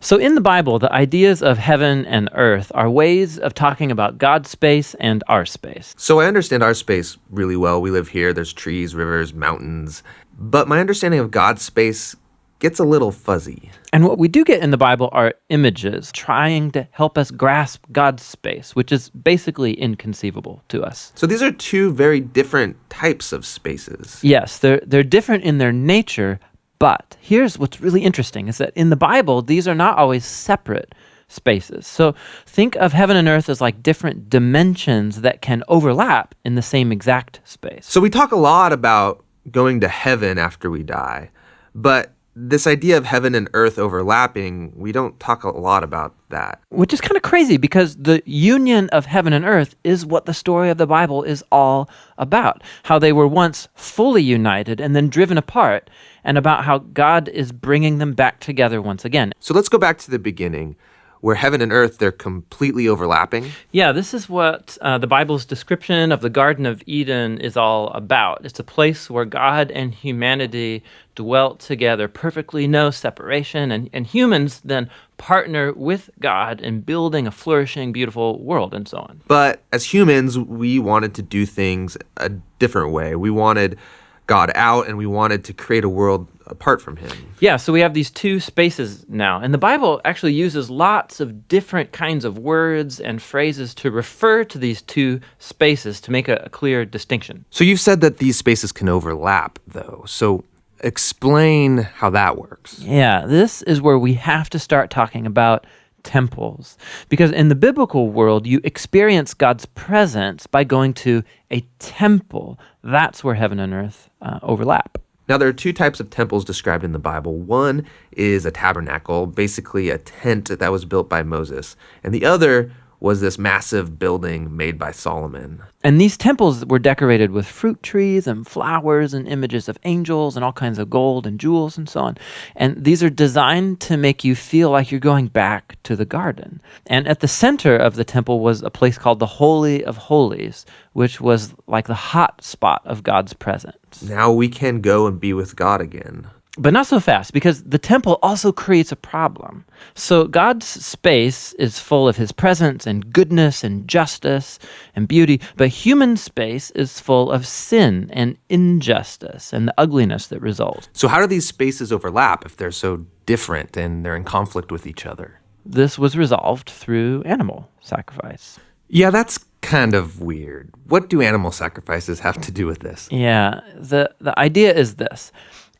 So in the Bible, the ideas of heaven and earth are ways of talking about God's space and our space. So I understand our space really well. We live here, there's trees, rivers, mountains. But my understanding of God's space gets a little fuzzy. And what we do get in the Bible are images trying to help us grasp God's space, which is basically inconceivable to us. So these are two very different types of spaces. Yes, they're different in their nature, but here's what's really interesting is that in the Bible, these are not always separate spaces. So think of heaven and earth as like different dimensions that can overlap in the same exact space. So we talk a lot about going to heaven after we die, but this idea of heaven and earth overlapping, we don't talk a lot about that. Which is kind of crazy because the union of heaven and earth is what the story of the Bible is all about. How they were once fully united and then driven apart, and about how God is bringing them back together once again. So let's go back to the beginning, where heaven and earth, they're completely overlapping. Yeah, this is what the Bible's description of the Garden of Eden is all about. It's a place where God and humanity dwelt together, perfectly no separation, and humans then partner with God in building a flourishing, beautiful world and so on. But as humans, we wanted to do things a different way. We wanted God out, and we wanted to create a world apart from him. Yeah, so we have these two spaces now. And the Bible actually uses lots of different kinds of words and phrases to refer to these two spaces to make a clear distinction. So you've said that these spaces can overlap, though. So explain how that works. Yeah, this is where we have to start talking about temples. Because in the biblical world, you experience God's presence by going to a temple. That's where heaven and earth overlap. Now, there are two types of temples described in the Bible. One is a tabernacle, basically a tent that was built by Moses. And the other was this massive building made by Solomon. And these temples were decorated with fruit trees and flowers and images of angels and all kinds of gold and jewels and so on. And these are designed to make you feel like you're going back to the garden. And at the center of the temple was a place called the Holy of Holies, which was like the hot spot of God's presence. Now we can go and be with God again. But not so fast, because the temple also creates a problem. So God's space is full of his presence and goodness and justice and beauty, but human space is full of sin and injustice and the ugliness that results. So how do these spaces overlap if they're so different and they're in conflict with each other? This was resolved through animal sacrifice. Yeah, that's kind of weird. What do animal sacrifices have to do with this? Yeah, the idea is this.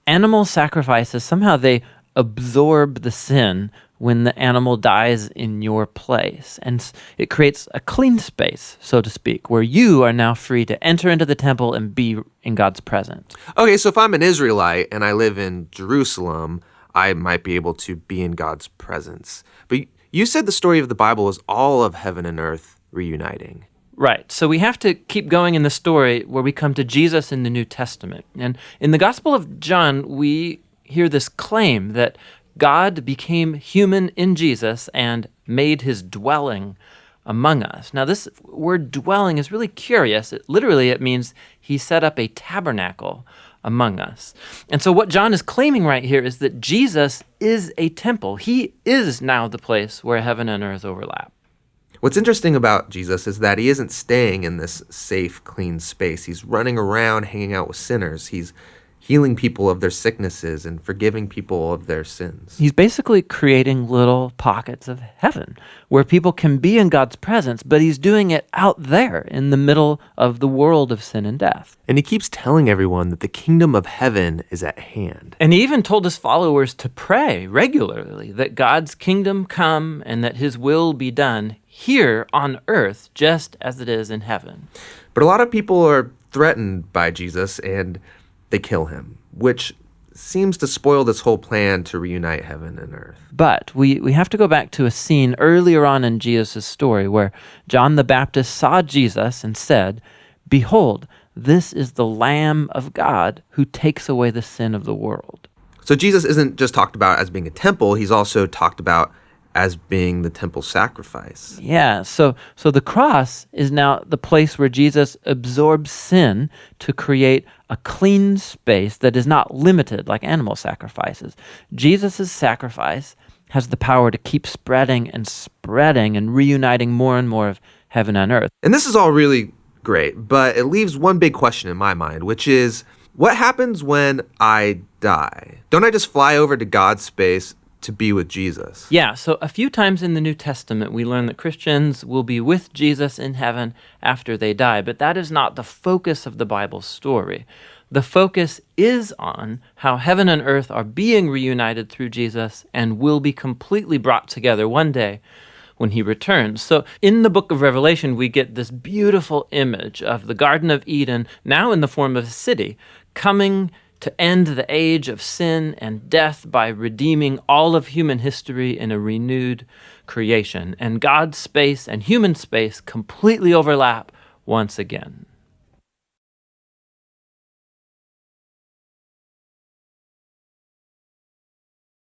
Animal sacrifices, somehow they absorb the sin when the animal dies in your place. And it creates a clean space, so to speak, where you are now free to enter into the temple and be in God's presence. Okay, so if I'm an Israelite and I live in Jerusalem, I might be able to be in God's presence. But you said the story of the Bible is all of heaven and earth reuniting. Right. So we have to keep going in the story where we come to Jesus in the New Testament. And in the Gospel of John, we hear this claim that God became human in Jesus and made his dwelling among us. Now, this word dwelling is really curious. It means he set up a tabernacle among us. And so what John is claiming right here is that Jesus is a temple. He is now the place where heaven and earth overlap. What's interesting about Jesus is that he isn't staying in this safe, clean space. He's running around hanging out with sinners. He's healing people of their sicknesses and forgiving people of their sins. He's basically creating little pockets of heaven where people can be in God's presence, but he's doing it out there in the middle of the world of sin and death. And he keeps telling everyone that the kingdom of heaven is at hand. And he even told his followers to pray regularly that God's kingdom come and that his will be done here on earth just as it is in heaven. But a lot of people are threatened by Jesus and they kill him, which seems to spoil this whole plan to reunite heaven and earth. But we have to go back to a scene earlier on in Jesus' story where John the Baptist saw Jesus and said, "Behold, this is the Lamb of God who takes away the sin of the world." So Jesus isn't just talked about as being a temple, he's also talked about as being the temple sacrifice. Yeah, so the cross is now the place where Jesus absorbs sin to create a clean space that is not limited like animal sacrifices. Jesus' sacrifice has the power to keep spreading and reuniting more and more of heaven and earth. And this is all really great, but it leaves one big question in my mind, which is, what happens when I die? Don't I just fly over to God's space to be with Jesus? Yeah, so a few times in the New Testament, we learn that Christians will be with Jesus in heaven after they die, but that is not the focus of the Bible story. The focus is on how heaven and earth are being reunited through Jesus and will be completely brought together one day when he returns. So in the book of Revelation, we get this beautiful image of the Garden of Eden, now in the form of a city, coming to end the age of sin and death by redeeming all of human history in a renewed creation. And God's space and human space completely overlap once again.